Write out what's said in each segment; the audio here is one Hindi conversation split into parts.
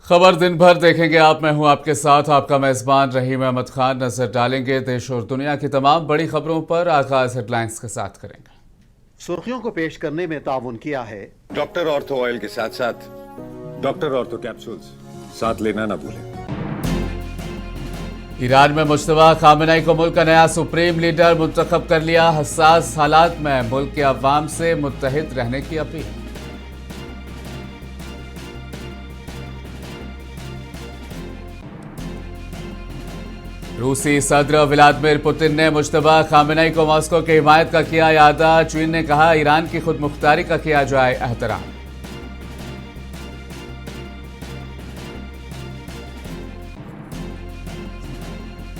खबर दिन भर देखेंगे आप। मैं हूं आपके साथ आपका मेजबान रहीम अहमद खान। नजर डालेंगे देश और दुनिया की तमाम बड़ी खबरों पर। आगाज हेडलाइंस के साथ करेंगे। सुर्खियों को पेश करने में ताउन किया है डॉक्टर ऑर्थो ऑयल के साथ साथ डॉक्टर ऑर्थो कैप्सूल्स साथ लेना ना भूलें। ईरान में मुश्तबा खामेनेई को मुल्क का नया सुप्रीम लीडर मुंतखब कर लिया। हसास हालात में मुल्क के अवाम से मुत्तहिद रहने की अपील। रूसी सदर व्लादिमीर पुतिन ने मुश्तबा खामेनेई को मॉस्को की हिमायत का किया यादा। चीन ने कहा ईरान की खुद मुख्तारी का किया जाए एहतराम।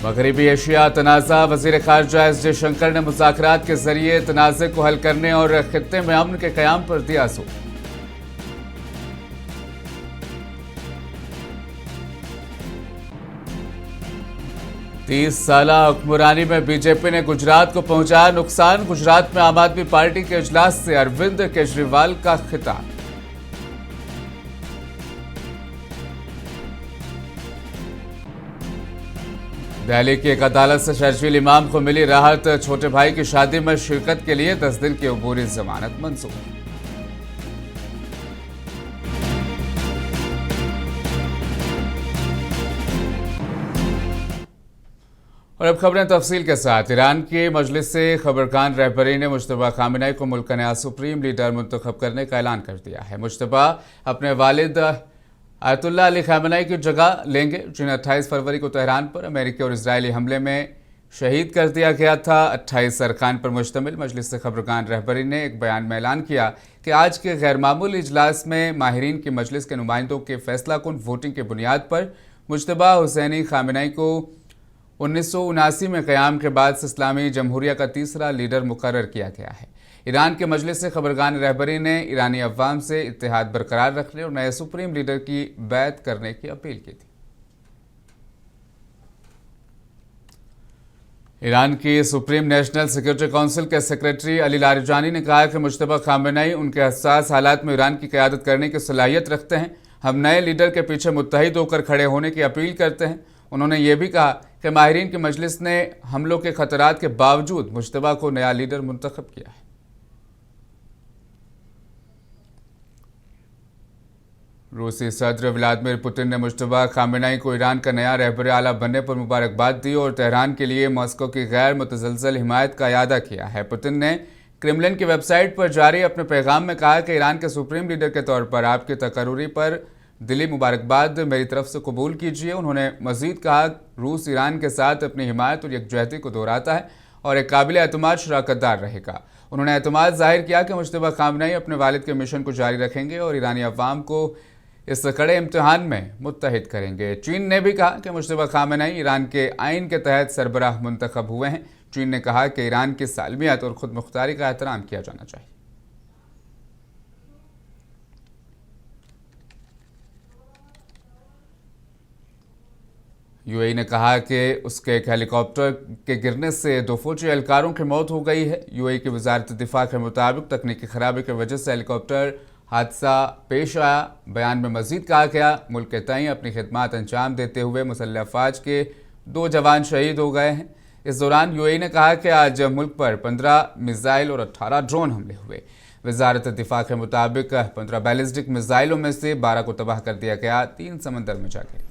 मगरबी एशिया तनाज़ा वज़ीर ख़ारिजा एस जयशंकर ने मुज़ाकरात के जरिए तनाज़े को हल करने और खित्ते में अमन के क़याम पर दिया जोर। तीस साल हुक्मरानी में बीजेपी ने गुजरात को पहुंचाया नुकसान। गुजरात में आम आदमी पार्टी के इजलास से अरविंद केजरीवाल का खिताब। दिल्ली की एक अदालत से शर्जील इमाम को मिली राहत। छोटे भाई की शादी में शिरकत के लिए 10 दिन की अबूरी जमानत मंजूर। और अब खबरें तफसील के साथ। ईरान की मजलिस से खबरकान रहबरी ने मुश्तबा खामेनेई को मुल्क का नया सुप्रीम लीडर मुंतखब करने का ऐलान कर दिया है। मुश्तबा अपने वालिद आयतुल्लाह अली खामेनेई की जगह लेंगे, जिन्हें 28 फरवरी को तेहरान पर अमेरिकी और इजरायली हमले में शहीद कर दिया गया था। 28 अरकान पर मुश्तमिल मजलिस से खबरकान रहबरी ने एक बयान में ऐलान किया कि आज के गैर मामूली इजलास में माहिरीन की मजलिस के नुमाइंदों के फैसला कुन वोटिंग की बुनियाद पर मुश्तबा हुसैनी खामेनेई को 1979 में क़याम के बाद से इस्लामी जमहूरिया का तीसरा लीडर मुकर्रर किया गया है। ईरान के मजलिस से खबरगान रहबरी ने ईरानी अवाम से इत्तेहाद बरकरार रखने और नए सुप्रीम लीडर की बैत करने की अपील की थी। ईरान की सुप्रीम नेशनल सिक्योरिटी काउंसिल के सेक्रेटरी अली लारिजानी ने कहा कि मुश्तबा खामेनेई उनके हसास हालात में ईरान की क़यादत करने की सलाहियत रखते हैं। हम नए लीडर के पीछे मुत्तहिद होकर खड़े होने की अपील करते हैं। उन्होंने ये भी कहा कि माहिरीन की मजलिस ने हमलों के खतरात के बावजूद मुश्तबा को नया लीडर मुंतखब किया है। रूसी सदर व्लादिमीर पुतिन ने मुश्तबा खामेनेई को ईरान का नया रहबर आला बनने पर मुबारकबाद दी और तेहरान के लिए मॉस्को की गैर मुतज़लज़ल हिमायत का यादा किया है। पुतिन ने क्रेमलिन की वेबसाइट पर जारी अपने पैगाम में कहा कि ईरान के सुप्रीम लीडर के तौर पर आपकी तकर्रुरी पर दिली मुबारकबाद मेरी तरफ से कबूल कीजिए। उन्होंने मजीद कहा रूस ईरान के साथ अपनी हिमायत और यकजहती को दोहराता है और एक काबिल एतमाद शराकतदार रहेगा। उन्होंने एतमाद जाहिर किया कि मुश्तबा खामेनेई अपने वालिद के मिशन को जारी रखेंगे और ईरानी अवाम को इस कड़े इम्तिहान में मुत्तहिद करेंगे। चीन ने भी कहा कि मुश्तबा खामेनेई ईरान के आइन के तहत सरबराह मुंतखब हुए हैं। चीन ने कहा कि ईरान की सालमियत और खुद मुख्तारी का एहतराम किया जाना चाहिए। यूएई ने कहा कि उसके एक हेलीकॉप्टर के गिरने से 2 फौजी एहलकारों की मौत हो गई है। यूएई की वजारत दिफा के मुताबिक तकनीकी खराबी की वजह से हेलीकॉप्टर हादसा पेश आया। बयान में मजीद कहा गया मुल्क के तईं अपनी खिदमात अंजाम देते हुए मुसल्लह अफवाज के 2 जवान शहीद हो गए हैं। इस दौरान यूएई ने कहा कि आज मुल्क पर 15 मिसाइल और 18 ड्रोन हमले हुए। वजारत दिफा के मुताबिक 15 बैलिस्टिक मिसाइलों में से 12 को तबाह कर दिया गया, 3 समंदर में जा गए।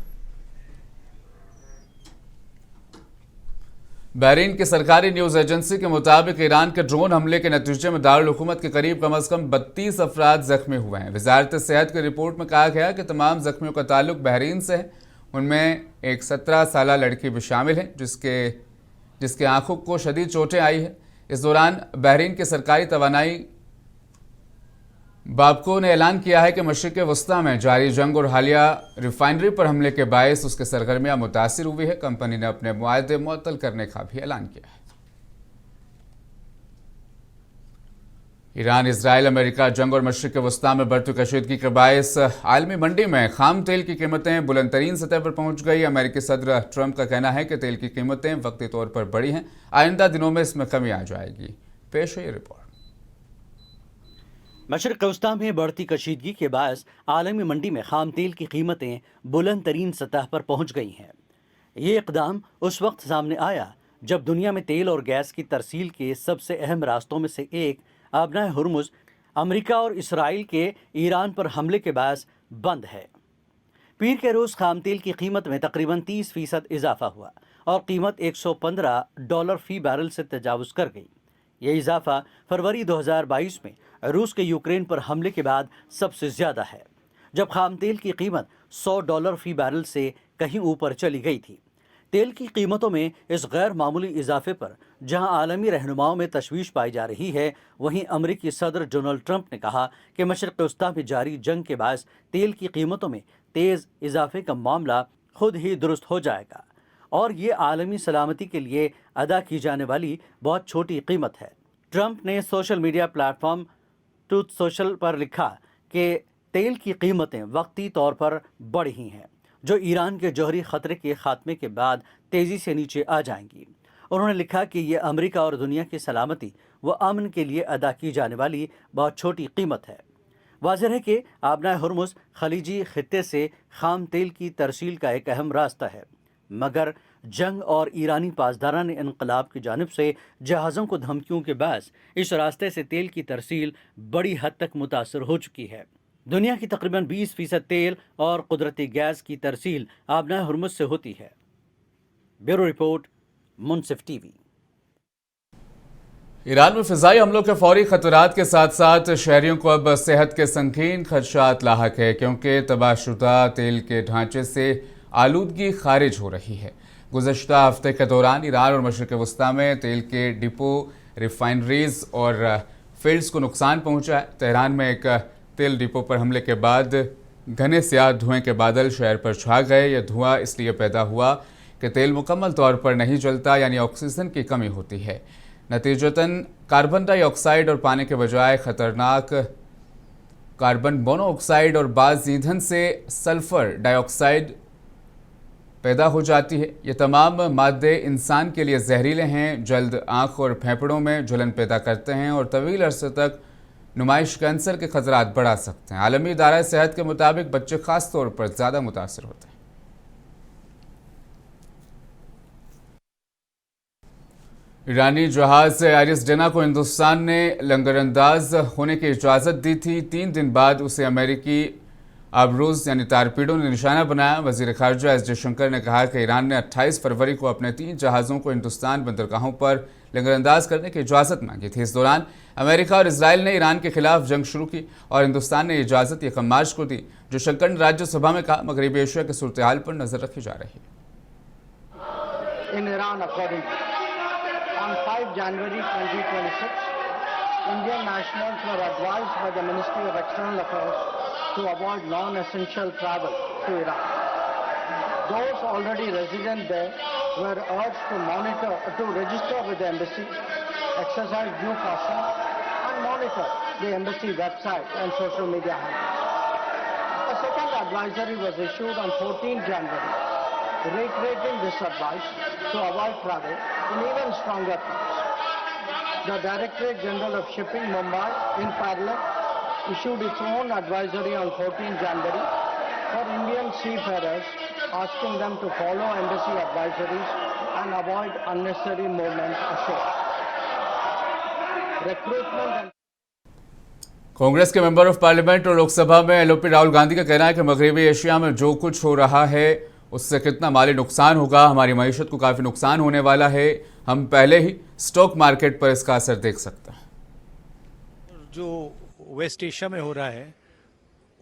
बहरीन की सरकारी न्यूज़ एजेंसी के मुताबिक ईरान के ड्रोन हमले के नतीजे में दारुल हुकूमत के करीब कम अज़ कम 32 अफराद जख्मी हुए हैं। वजारत सेहत की रिपोर्ट में कहा गया कि तमाम जख्मियों का ताल्लुक बहरीन से है। उनमें एक 17 साल लड़की भी शामिल है जिसके आंखों को शदीद चोटें आई है। इस दौरान बहरीन के सरकारी तवानाई बाबको ने ऐलान किया है कि मशरिक़ वस्ता में जारी जंग और हालिया रिफाइनरी पर हमले के बायस उसके सरगर्मियां मुतासिर हुई है। कंपनी ने अपने मुआहदे मुअत्तल करने का भी ऐलान किया है। ईरान, इजराइल, अमेरिका जंग और मशरिक़ वस्ता में बढ़ती कशीदगी के बायस आलमी मंडी में खाम तेल की कीमतें बुलंद तरीन सतह पर पहुंच गई। अमेरिकी सदर ट्रंप का कहना है कि तेल की कीमतें वक्ती तौर पर बढ़ी हैं, आइंदा दिनों में इसमें कमी आ जाएगी। पेश है ये रिपोर्ट। मशरिक़ वस्ता में बढ़ती कशीदगी के बायस आलमी मंडी में खाम तेल की कीमतें बुलंद तरीन सतह पर पहुंच गई हैं। ये इक़दाम उस वक्त सामने आया जब दुनिया में तेल और गैस की तरसील के सबसे अहम रास्तों में से एक आबनाए हुर्मुज़ अमेरिका और इसराइल के ईरान पर हमले के बायस बंद है। पीर के रोज़ खाम तेल की कीमत में तकरीबन 30% इजाफा हुआ और कीमत $115 फी बैरल से तजावुज़ कर गई। यह इजाफा फरवरी 2022 में रूस के यूक्रेन पर हमले के बाद सबसे ज़्यादा है, जब खाम तेल की कीमत $100 फी बैरल से कहीं ऊपर चली गई थी। तेल की कीमतों में इस गैर मामूली इजाफे पर जहां आलमी रहनुमाओं में तशवीश पाई जा रही है, वहीं अमरीकी सदर डोनाल्ड ट्रंप ने कहा कि मशरिक़ वस्ता में जारी जंग के बायस तेल की कीमतों में तेज़ इजाफे का मामला खुद ही दुरुस्त हो जाएगा और ये आलमी सलामती के लिए अदा की जाने वाली बहुत छोटी कीमत है। ट्रंप ने social media platform truth social पर लिखा कि तेल की कीमतें वक्ती तौर पर बढ़ी ही हैं, जो ईरान के जौहरी ख़तरे के ख़ात्मे के बाद तेज़ी से नीचे आ जाएंगी। उन्होंने लिखा कि ये अमेरिका और दुनिया की सलामती व अमन के लिए अदा की जाने वाली बहुत छोटी कीमत है। वाज़ेह है कि आबनाए हुर्मुज़ खलीजी खित्ते से खाम तेल की तरसील का एक अहम रास्ता है, मगर जंग और ईरानी पासदारान इनकलाब की जानिब से जहाज़ों को धमकियों के बायस इस रास्ते से तेल की तरसील बड़ी हद तक मुतासर हो चुकी है। दुनिया की तकरीबन 20% तेल और कुदरती गैस की तरसील आबनाए हुर्मुज़ से होती है। ब्यूरो रिपोर्ट, मुनसिफ टीवी। ईरान में फ़िज़ाई हमलों के फौरी ख़तरात के साथ साथ शहरियों को अब सेहत के संगीन खदशात लाहक है, क्योंकि तबाहशुदा तेल के ढांचे से आलूदगी खारिज हो रही है। गुज़श्ता हफ्ते के दौरान ईरान और मशरिक़ वस्ता में तेल के डिपो, रिफाइनरीज और फील्ड्स को नुकसान पहुँचा है। तेहरान में एक तेल डिपो पर हमले के बाद घने स्याह धुएँ के बादल शहर पर छा गए। यह धुआं इसलिए पैदा हुआ कि तेल मुकम्मल तौर पर नहीं जलता, यानी ऑक्सीजन की कमी होती है। नतीजतन कार्बन डाइऑक्साइड और पानी के बजाय ख़तरनाक कार्बन मोनोऑक्साइड और बाज़ ईंधन से सल्फ़र डाइऑक्साइड पैदा हो जाती है। ये तमाम मादे इंसान के लिए जहरीले हैं, जल्द आँख और फेफड़ों में जलन पैदा करते हैं और तवील अरसे तक नुमाइश कैंसर के खतरात बढ़ा सकते हैं। आलमी इदारा सेहत के मुताबिक बच्चे खास तौर पर ज़्यादा मुतासर होते हैं। ईरानी जहाज़ आरिस डेना को हिंदुस्तान ने लंगरअंदाज होने की इजाज़त दी थी। 3 दिन बाद उसे अमेरिकी आबरूज यानी तारपीडों ने निशाना बनाया। वज़ीर ख़ारजा एस जयशंकर ने कहा कि ईरान ने 28 फरवरी को अपने 3 जहाज़ों को हिंदुस्तान बंदरगाहों पर लंगरअंदाज करने की इजाज़त मांगी थी। इस दौरान अमेरिका और इसराइल ने ईरान के खिलाफ जंग शुरू की और हिंदुस्तान ने इजाज़त 1 मार्च को दी। जयशंकर ने राज्यसभा में कहा, मगरबी एशिया की सूरत हाल पर नज़र रखी जा रही है। In Iran, according on 5 January 2026, Indian nationals were advised by the Ministry of External Affairs to avoid non-essential travel to Iran. Those already resident there were urged to register with the embassy, exercise due caution, and monitor the embassy website and social media handles. A second advisory was issued on 14 January, reiterating this advice to avoid travel in even stronger terms. The Directorate General of Shipping, Mumbai, in parallel, issued its own advisory on 14 January for Indian seafarers, asking them to follow embassy advisories and avoid unnecessary movement ashore. Recruitment and Congress के मेंबर ऑफ पार्लियामेंट और लोकसभा में एलओपी राहुल गांधी का कहना है कि मगरबी एशिया में जो कुछ हो रहा है उससे कितना माली नुकसान होगा, हमारी मईशत को काफ़ी नुकसान होने वाला है। हम पहले ही स्टॉक मार्केट पर इसका असर देख सकते हैं। जो वेस्ट एशिया में हो रहा है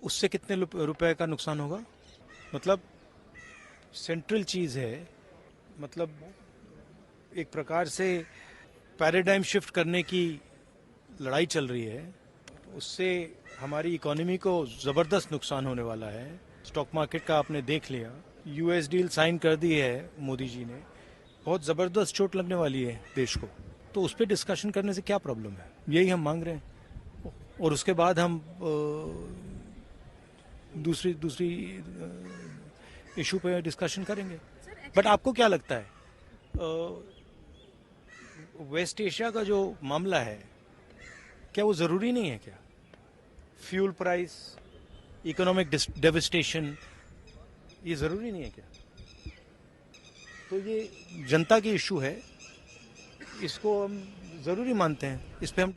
उससे कितने रुपए का नुकसान होगा, मतलब सेंट्रल चीज़ है, मतलब एक प्रकार से पैराडाइम शिफ्ट करने की लड़ाई चल रही है। उससे हमारी इकोनॉमी को ज़बरदस्त नुकसान होने वाला है। स्टॉक मार्केट का आपने देख लिया, यूएस डील साइन कर दी है मोदी जी ने, बहुत ज़बरदस्त चोट लगने वाली है देश को। तो उस पर डिस्कशन करने से क्या प्रॉब्लम है, यही हम मांग रहे हैं। और उसके बाद हम दूसरी इशू पे डिस्कशन करेंगे। बट आपको क्या लगता है, वेस्ट एशिया का जो मामला है क्या वो ज़रूरी नहीं है क्या? फ्यूल प्राइस, इकोनॉमिक डेविस्टेशन, ये ज़रूरी नहीं है क्या? तो ये जनता की इशू है, इसको हम ज़रूरी मानते हैं, इस पे हम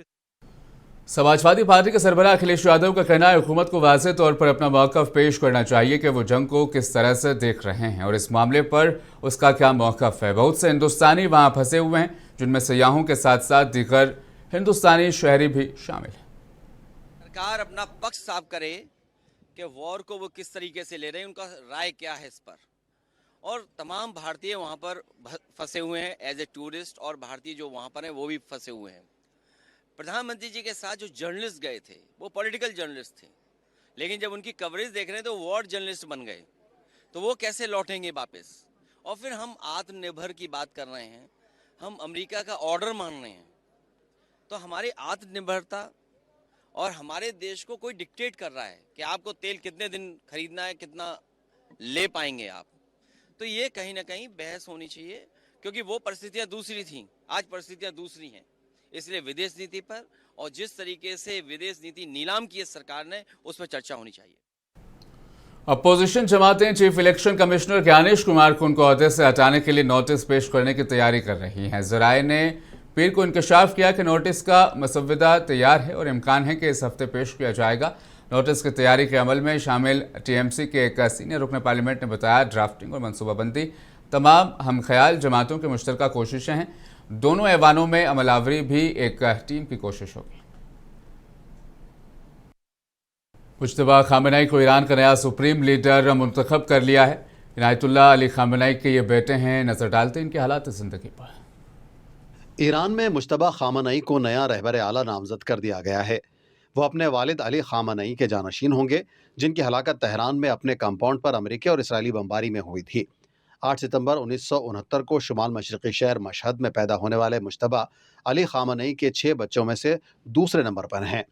समाजवादी पार्टी के सरबराह अखिलेश यादव का कहना है हुकूमत को वाज़ेह तौर पर अपना मौक़िफ़ पेश करना चाहिए कि वो जंग को किस तरह से देख रहे हैं और इस मामले पर उसका क्या मौक़िफ़ है। बहुत से हिंदुस्तानी वहाँ फंसे हुए हैं, जिनमें सयाहों के साथ साथ दीगर हिंदुस्तानी शहरी भी शामिल हैं। सरकार अपना पक्ष साफ करे कि वॉर को वो किस तरीके से ले रहे हैं, उनका राय क्या है इस पर। और तमाम भारतीय वहाँ पर फंसे हुए हैं एज ए टूरिस्ट, और भारतीय जो वहाँ पर हैं वो भी फंसे हुए हैं। प्रधानमंत्री जी के साथ जो जर्नलिस्ट गए थे वो पॉलिटिकल जर्नलिस्ट थे, लेकिन जब उनकी कवरेज देख रहे हैं तो वॉर जर्नलिस्ट बन गए, तो वो कैसे लौटेंगे वापस? और फिर हम आत्मनिर्भर की बात कर रहे हैं, हम अमेरिका का ऑर्डर मान रहे हैं, तो हमारी आत्मनिर्भरता और हमारे देश को कोई डिक्टेट कर रहा है कि आपको तेल कितने दिन खरीदना है, कितना ले पाएंगे आप। तो ये कहीं ना कहीं बहस होनी चाहिए, क्योंकि वो परिस्थितियां दूसरी थीं, आज परिस्थितियां दूसरी हैं। इसलिए विदेश नीति पर और जिस तरीके से विदेश नीति नीलाम की है सरकार ने, उस पर चर्चा होनी चाहिए। अपोजिशन जमातें chief election commissioner Gyanesh Kumar को उनको ओहदे से हटाने के लिए नोटिस पेश करने की तैयारी कर रही हैं। जराए ने पीर को इंकशाफ किया कि नोटिस का मसविदा तैयार है और इम्कान है कि इस हफ्ते पेश किया जाएगा। नोटिस की तैयारी के अमल में शामिल टीएमसी के एक सीनियर रुकन पार्लियामेंट ने बताया, ड्राफ्टिंग और मनसूबाबंदी तमाम हमख्याल जमातों की मुश्तरका कोशिशें हैं। दोनों ऐवानों में अमलावरी भी एक टीम की कोशिश होगी। मुज्तबा खामेनेई को ईरान का नया सुप्रीम लीडर मुंतखब कर लिया है। इनायतुल्लाह अली खामेनेई के ये बेटे हैं। नजर डालते हैं इनके हालात ज़िंदगी पर। ईरान में मुज्तबा खामेनेई को नया रहबर आला नामजद कर दिया गया है। वो अपने वालिद अली खामेनेई के जानशीन होंगे, जिनकी हलाकत तेहरान में अपने कंपाउंड पर अमेरिकी और इसराइली बमबारी में हुई थी। 8 सितंबर 1969 को शुमाल मशरक़ी शहर मशहद में पैदा होने वाले मुज्तबा अली खामेनेई के 6 बच्चों में से दूसरे नंबर पर हैं।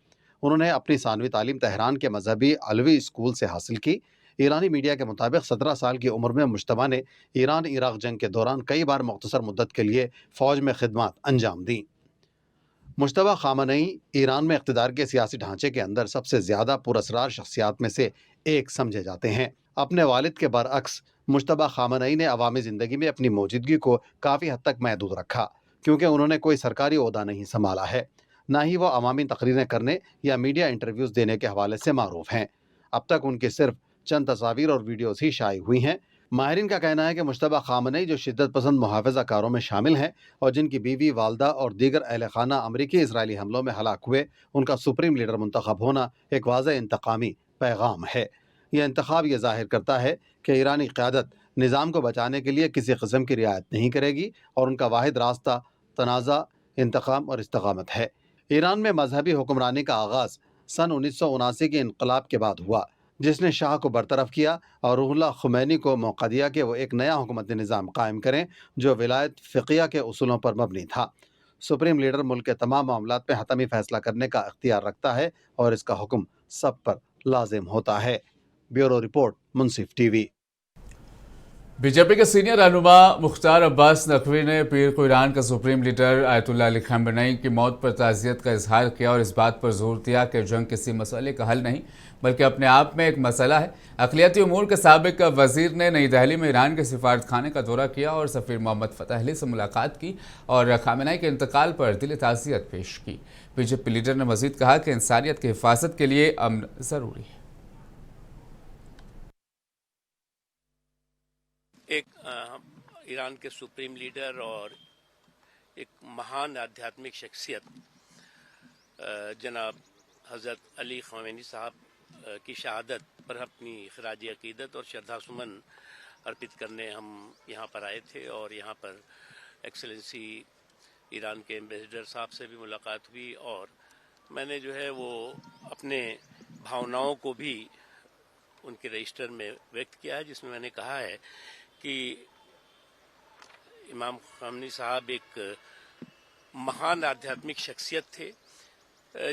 उन्होंने अपनी सानवी तालीम तेहरान के मजहबी अलवी स्कूल से हासिल की। ईरानी मीडिया के मुताबिक 17 साल की उम्र में मुज्तबा ने ईरान इराक जंग के दौरान कई बार मुख्तसर मुद्दत के लिए फ़ौज में खिदमत अंजाम दी। मुज्तबा खामेनेई ईरान में इक़्तिदार के सियासी ढांचे के अंदर सबसे ज़्यादा पुरअसरार शख्सियात में से एक समझे जाते हैं। अपने वालिद के बरअक्स मुज्तबा खामेनेई ने अवामी ज़िंदगी में अपनी मौजूदगी को काफ़ी हद तक महदूद रखा, क्योंकि उन्होंने कोई सरकारी ओहदा नहीं संभाला है। ना ही वो अवामी तकरीरें करने या मीडिया इंटरव्यूज़ देने के हवाले से मारूफ हैं। अब तक उनकी सिर्फ चंद तस्वीर और वीडियोज़ ही शाये हुई हैं। माहिरीन का कहना है कि मुज्तबा खामेनेई, जो शिद्दत पसंद मुहाफ़िज़ा कारों में शामिल हैं और जिनकी बीवी, वालदा और दीगर अहल खाना अमरीकी इसराइली हमलों में हलाक हुए, उनका सुप्रीम लीडर मुंतखब होना एक वाज़ेह इंतकामी पैगाम है। यह इंतखाब यह ज़ाहिर करता है कि ईरानी क़यादत निज़ाम को बचाने के लिए किसी किस्म की रियायत नहीं करेगी और उनका वाहिद रास्ता तनाज़ा, इंतकाम और इस्तकामत है। ईरान में मजहबी हुक्मरानी का आगाज़ सन 1979 के इनकलाब के बाद हुआ, जिसने शाह को बरतरफ किया और रूहुल्लाह खुमैनी को मौका दिया कि वो एक नया हुकूमती निज़ाम कायम करें जो विलायत फ़िक़िया के उसूलों पर मबनी था। सुप्रीम लीडर मुल्क के तमाम मामलात में हतमी फ़ैसला करने का इख्तियार रखता है और इसका हुक्म सब पर लाजिम होता है। ब्यूरो रिपोर्ट, मुंसिफ टीवी। बीजेपी के सीनियर रहनुमा मुख्तार अब्बास नकवी ने पीर को ईरान का supreme leader Ayatollah Ali Khamenei की मौत पर ताज़ियत का इजहार किया और इस बात पर जोर दिया कि जंग किसी मसले का हल नहीं बल्कि अपने आप में एक मसला है। अक़लियती उमूर के साबिक वज़ीर ने नई दिल्ली में ईरान के सिफारतखाने का दौरा किया और सफ़ीर मोहम्मद फ़तह अली से मुलाकात की और खामेनेई के इंतकाल पर दिली ताज़ियत पेश की। बीजेपी लीडर ने मज़ीद कहा कि इंसानियत की हिफाजत के लिए अमन ज़रूरी है। एक ईरान के सुप्रीम लीडर और एक महान आध्यात्मिक शख्सियत जनाब हज़रत अली ख़ामेनी साहब की शहादत पर अपनी ख़राज अक़ीदत और श्रद्धा सुमन अर्पित करने हम यहाँ पर आए थे और यहाँ पर एक्सेलेंसी ईरान के एम्बेसडर साहब से भी मुलाकात हुई और मैंने जो है वो अपने भावनाओं को भी उनके रजिस्टर में व्यक्त किया है, जिसमें मैंने कहा है कि इमाम ख़ामेनी साहब एक महान आध्यात्मिक शख्सियत थे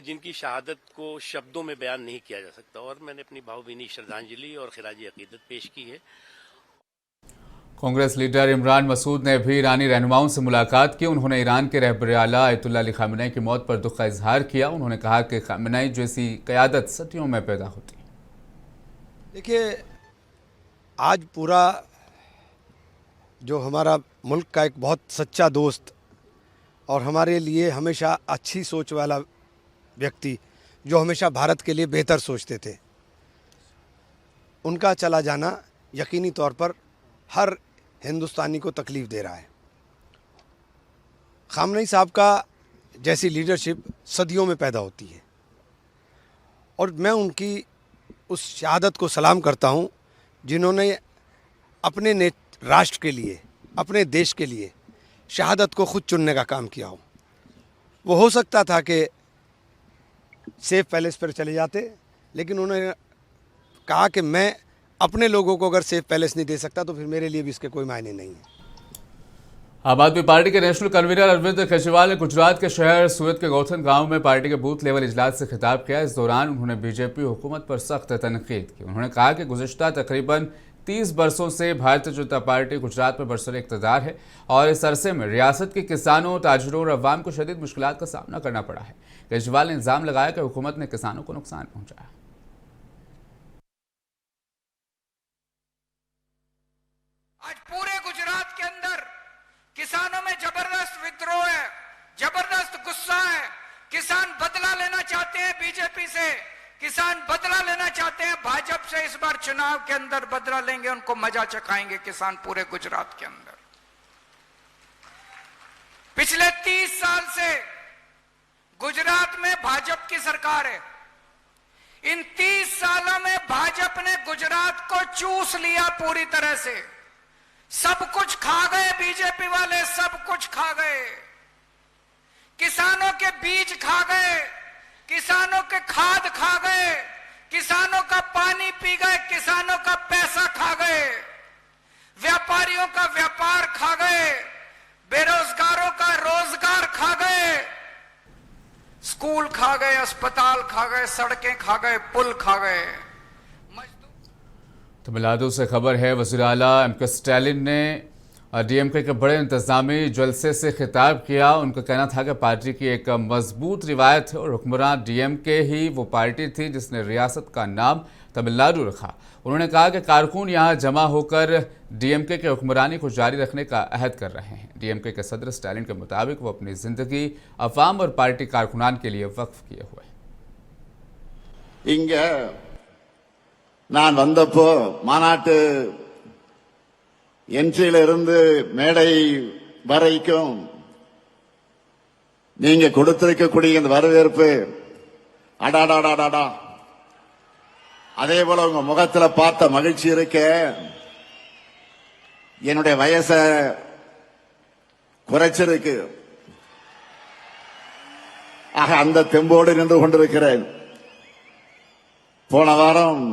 जिनकी शहादत को शब्दों में बयान नहीं किया जा सकता और मैंने अपनी भावभीनी श्रद्धांजलि और ख़िराज अक़ीदत पेश की है। कांग्रेस लीडर इमरान मसूद ने भी ईरानी रहनुमाओं से मुलाकात की। उन्होंने ईरान के रहबर आला अयतुल्लाह अली खामेनी की मौत पर दुख का इजहार किया। उन्होंने कहा कि खामेनी जैसी क़यादत सदियों में पैदा होती है। देखिए, आज पूरा जो हमारा मुल्क का एक बहुत सच्चा दोस्त और हमारे लिए हमेशा अच्छी सोच वाला व्यक्ति, जो हमेशा भारत के लिए बेहतर सोचते थे, उनका चला जाना यकीनी तौर पर हर हिंदुस्तानी को तकलीफ़ दे रहा है। खामनेई साहब का जैसी लीडरशिप सदियों में पैदा होती है और मैं उनकी उस शहादत को सलाम करता हूं, जिन्होंने अपने राष्ट्र के लिए, अपने देश के लिए शहादत को खुद चुनने का काम किया हो। वो हो सकता था कि सेफ पैलेस पर चले जाते, लेकिन उन्होंने कहा कि मैं अपने लोगों को अगर सेफ पैलेस नहीं दे सकता तो फिर मेरे लिए भी इसके कोई मायने नहीं है। आम आदमी पार्टी के नेशनल कन्वीनर अरविंद केजरीवाल ने गुजरात के शहर सूरत के गौथन गांव में पार्टी के बूथ लेवल इजलास से खिताब किया। इस दौरान उन्होंने बीजेपी हुकूमत पर सख्त तनकीद की। उन्होंने कहा कि गुज़िश्ता तकरीबन 30 बरसों से भारतीय जनता पार्टी गुजरात में बरसर इक़्तिदार है और इस अरसे में रियासत के किसानों, ताजिरों और अवाम को शदीद मुश्किलात का सामना करना पड़ा है। केजरीवाल ने इल्ज़ाम लगाया कि हुकूमत ने किसानों को नुकसान पहुंचाया। आज पूरे गुजरात के अंदर किसानों में जबरदस्त विद्रोह है, जबरदस्त गुस्सा है। किसान बदला लेना चाहते हैं बीजेपी से, किसान बदला लेना चाहते हैं भाजपा से। इस बार चुनाव के अंदर बदला लेंगे, उनको मजा चखाएंगे किसान पूरे गुजरात के अंदर। पिछले 30 साल से गुजरात में भाजपा की सरकार है। इन 30 सालों में भाजपा ने गुजरात को चूस लिया पूरी तरह से। सब कुछ खा गए बीजेपी वाले, सब कुछ खा गए। किसानों के बीज खा गए, किसानों के खाद खा गए, किसानों का पानी पी गए, किसानों का पैसा खा गए, व्यापारियों का व्यापार खा गए, बेरोजगारों का रोजगार खा गए, स्कूल खा गए, अस्पताल खा गए, सड़कें खा गए, पुल खा गए। तमिलनाडु से खबर है, वज़ीर आला एम.के. स्टालिन ने डीएमके के बड़े इंतजामी जलसे से खिताब किया। उनका कहना था कि पार्टी की एक मजबूत रिवायत है और हुक्मरान डीएमके ही वो पार्टी थी जिसने रियासत का नाम तमिलनाडु रखा। उन्होंने कहा कि कारकुन यहाँ जमा होकर डीएमके के हुक्मरानी को जारी रखने का अहद कर रहे हैं। डीएमके के सदर स्टालिन के मुताबिक वो अपनी जिंदगी अवाम और पार्टी कारकुनान के लिए वक्फ किए हुए। நான் வந்தப்போ மாநாட்டு என்ட்ரியில இருந்து மேடை வரைக்கும் நீங்க கொடுத்திருக்கக்கூடிய இந்த வரவேற்பு அடாடாடாடா, அதே போல உங்க முகத்துல பார்த்த மகிழ்ச்சி இருக்க, என்னுடைய வயசை குறைச்சிருக்கு. ஆக அந்த தெம்போடு நின்று கொண்டிருக்கிறேன். போன வாரம்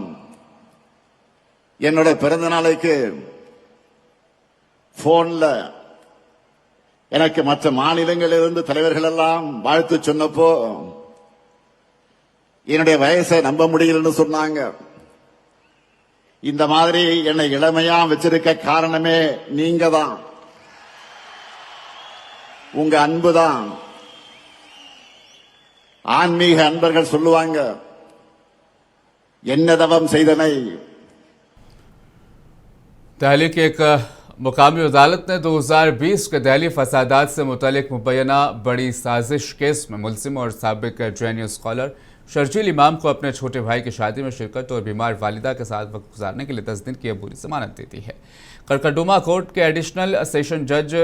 என்னோட பிறந்த நாளைக்கு போன்ல எனக்கு மற்ற மாநிலங்களிலிருந்து தலைவர்கள் எல்லாம் வாழ்த்து சொன்னப்போ என்னுடைய வயசை நம்ப முடியலன்னு சொன்னாங்க. இந்த மாதிரி என்னை இளமையா வச்சிருக்க காரணமே நீங்க தான், உங்க அன்பு தான். ஆன்மீக அன்பர்கள் சொல்லுவாங்க, என்ன தவம் செய்தனை. दिल्ली की एक मुकामी अदालत ने 2020 के दिल्ली फसादात से मुतल्लिक मुबैना बड़ी साजिश केस में मुलजिम और साबिक जेएनयू स्कॉलर शर्जील इमाम को अपने छोटे भाई की शादी में शिरकत और बीमार वालिदा के साथ वक्त गुजारने के लिए 10 दिन की अबूरी जमानत दे दी है। करकटुमा कोर्ट के एडिशनल सेशन जज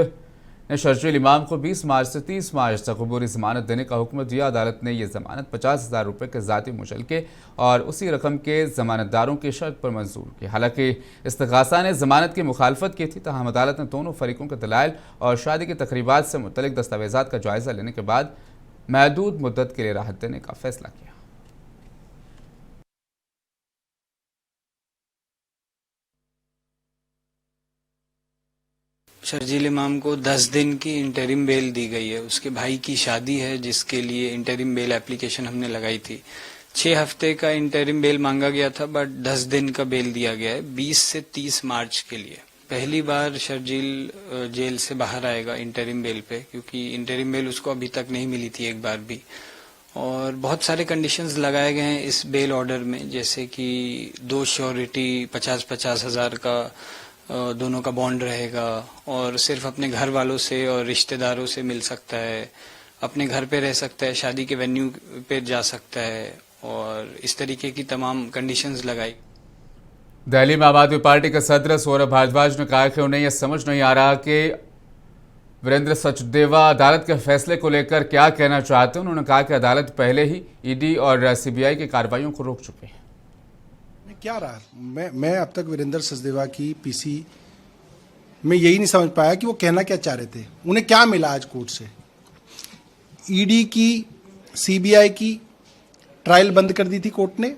ने शर्जील इमाम को 20 मार्च से 30 मार्च तक अबूरी जमानत देने का हुक्म दिया। अदालत ने यह जमानत 50,000 रुपये के ज़ाती मुचलके और उसी रकम के जमानतदारों की शर्त पर मंजूर की। हालांकि इस्तग़ासा ने जमानत की मुखालफत की थी, तहम अदालत ने दोनों फरीकों के दलाइल और शादी की तकरीबात से मुतल्लिक दस्तावेज़ात का जायज़ा लेने के बाद महदूद मुद्दत के लिए राहत देने का फैसला किया। शर्जील इमाम को 10 दिन की इंटरिम बेल दी गई है। उसके भाई की शादी है जिसके लिए इंटरिम बेल एप्लीकेशन हमने लगाई थी। 6 हफ्ते का इंटरिम बेल मांगा गया था, बट 10 दिन का बेल दिया गया है 20 से 30 मार्च के लिए। पहली बार शर्जील जेल से बाहर आएगा इंटरिम बेल पे, क्योंकि इंटरिम बेल उसको अभी तक नहीं मिली थी एक बार भी। और बहुत सारे कंडीशंस लगाए गए हैं इस बेल ऑर्डर में, जैसे कि 2 श्योरिटी 50-50 हज़ार का दोनों का बॉन्ड रहेगा, और सिर्फ अपने घर वालों से और रिश्तेदारों से मिल सकता है, अपने घर पे रह सकता है, शादी के वेन्यू पे जा सकता है, और इस तरीके की तमाम कंडीशंस लगाई। दिल्ली में आम आदमी पार्टी के सदस्य सौरभ भारद्वाज ने कहा कि उन्हें यह समझ नहीं आ रहा कि वीरेंद्र सचदेवा अदालत के फैसले को लेकर क्या कहना चाहते हैं। उन्होंने कहा कि अदालत पहले ही ईडी और सीबीआई की कार्रवाइयों को रोक चुके हैं। क्या रहा मैं अब तक वीरेंद्र सचदेवा की पीसी में यही नहीं समझ पाया कि वो कहना क्या चाह रहे थे, उन्हें क्या मिला आज कोर्ट से। ईडी की सीबीआई की ट्रायल बंद कर दी थी कोर्ट ने।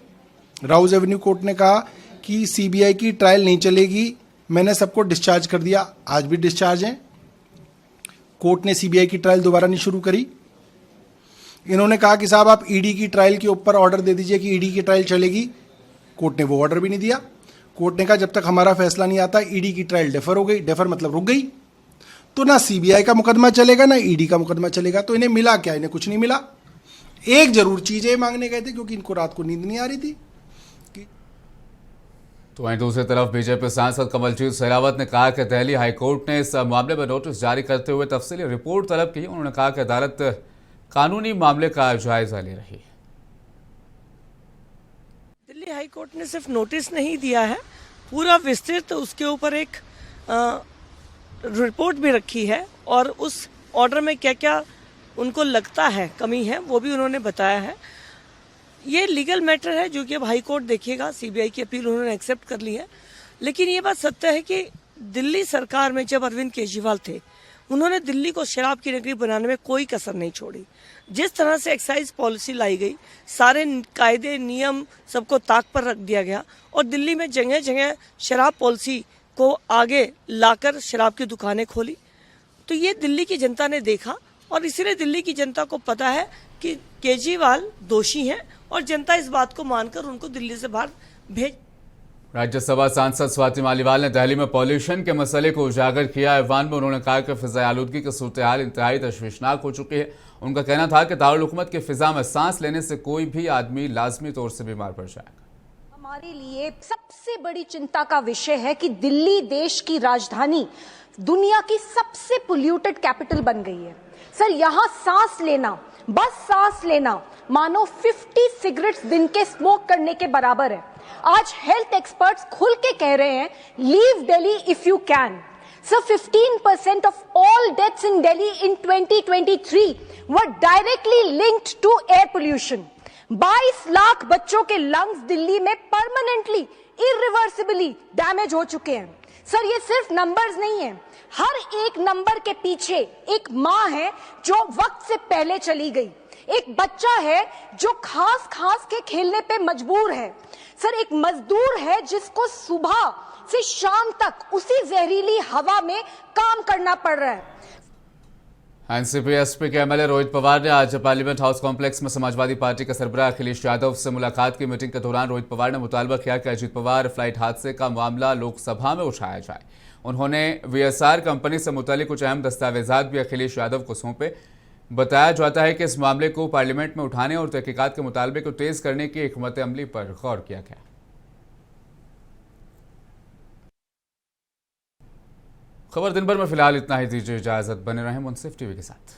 राउज एवेन्यू कोर्ट ने कहा कि सीबीआई की ट्रायल नहीं चलेगी, मैंने सबको डिस्चार्ज कर दिया, आज भी डिस्चार्ज हैं। कोर्ट ने सीबीआई की ट्रायल दोबारा नहीं शुरू करी। इन्होंने कहा कि साहब आप ईडी की ट्रायल के ऊपर ऑर्डर दे दीजिए कि ईडी की ट्रायल चलेगी, कोर्ट ने वो ऑर्डर भी नहीं दिया। कोर्ट ने कहा जब तक हमारा फैसला नहीं आता ईडी की ट्रायल डेफर हो गई, डेफर मतलब रुक गई, तो ना सीबीआई का मुकदमा चलेगा ना ईडी का मुकदमा चलेगा। तो इन्हें मिला क्या? इन्हें कुछ नहीं मिला। एक जरूर चीज ये मांगने गए थे क्योंकि इनको रात को नींद नहीं आ रही थी। तो वहीं दूसरी तरफ बीजेपी सांसद कमलजीत शेरावत ने कहा कि दिल्ली हाईकोर्ट ने इस मामले में नोटिस जारी करते हुए तफसीली रिपोर्ट तलब की। उन्होंने कहा कि अदालत कानूनी मामले का जायजा ले रही है। दिल्ली हाईकोर्ट ने सिर्फ नोटिस नहीं दिया है, पूरा विस्तृत उसके ऊपर एक रिपोर्ट भी रखी है, और उस ऑर्डर में क्या क्या उनको लगता है कमी है वो भी उन्होंने बताया है। ये लीगल मैटर है जो कि अब हाई कोर्ट देखिएगा। सीबीआई की अपील उन्होंने एक्सेप्ट कर ली है, लेकिन ये बात सत्य है कि दिल्ली सरकार में जब अरविंद केजरीवाल थे, उन्होंने दिल्ली को शराब की नगरी बनाने में कोई कसर नहीं छोड़ी। जिस तरह से एक्साइज पॉलिसी लाई गई, सारे कायदे नियम सबको ताक पर रख दिया गया, और दिल्ली में जगह जगह शराब पॉलिसी को आगे लाकर शराब की दुकानें खोली। तो ये दिल्ली की जनता ने देखा, और इसीलिए दिल्ली की जनता को पता है कि केजरीवाल दोषी हैं, और जनता इस बात को मानकर उनको दिल्ली से बाहर भेज। राज्यसभा सांसद स्वाति मालीवाल ने दिल्ली में पॉल्यूशन के मसले को उजागर किया। ऐवान में उन्होंने कहा कि फिजा आलूदगी की सूरत हाल इंतहाई तशवीशनाक हो चुकी है। उनका कहना था कि दारुल हुकूमत की फिजा में सांस लेने से कोई भी आदमी लाजमी तौर से बीमार पड़ जाएगा। हमारे लिए सबसे बड़ी चिंता का विषय है कि दिल्ली देश की राजधानी दुनिया की सबसे पोल्यूटेड कैपिटल बन गई है। सर, यहाँ सांस लेना, बस सांस लेना, मानो 50 सिगरेट्स दिन के स्मोक करने के बराबर है। आज हेल्थ एक्सपर्ट्स खुल के कह रहे हैं, leave Delhi if you can. Sir, 15% of all deaths in Delhi in 2023 were directly linked to air pollution. 22 lakh बच्चों के लंग्स दिल्ली में परमानेंटली इरिवर्सिबली डैमेज हो चुके हैं। सर, ये सिर्फ नंबर्स नहीं है, हर एक नंबर के पीछे एक माँ है जो वक्त से पहले चली गई, एक बच्चा है जो खास के खेलने पे मजबूर है। सर, एक मजदूर है जिसको सुबह से शाम तक उसी जहरीली हवा में काम करना पड़ रहा है। एनसीपी एसपी के एमएलए रोहित पवार ने आज पार्लियामेंट हाउस कॉम्प्लेक्स में समाजवादी पार्टी के सरबराह अखिलेश यादव से मुलाकात की। मीटिंग के दौरान रोहित पवार ने मुतालबा किया कि अजीत पवार फ्लाइट हादसे का मामला लोकसभा में उठाया जाए। उन्होंने वीएसआर कंपनी से मुतालिक कुछ अहम दस्तावेजात भी अखिलेश यादव को सौंपे। बताया जाता है कि इस मामले को पार्लियामेंट में उठाने और तहकीकात के मुतालबे को तेज करने की हिकमत अमली पर गौर किया गया। खबर दिन भर में फिलहाल इतना ही। दीजिए इजाजत, बने रहें मुंसिफ टीवी के साथ।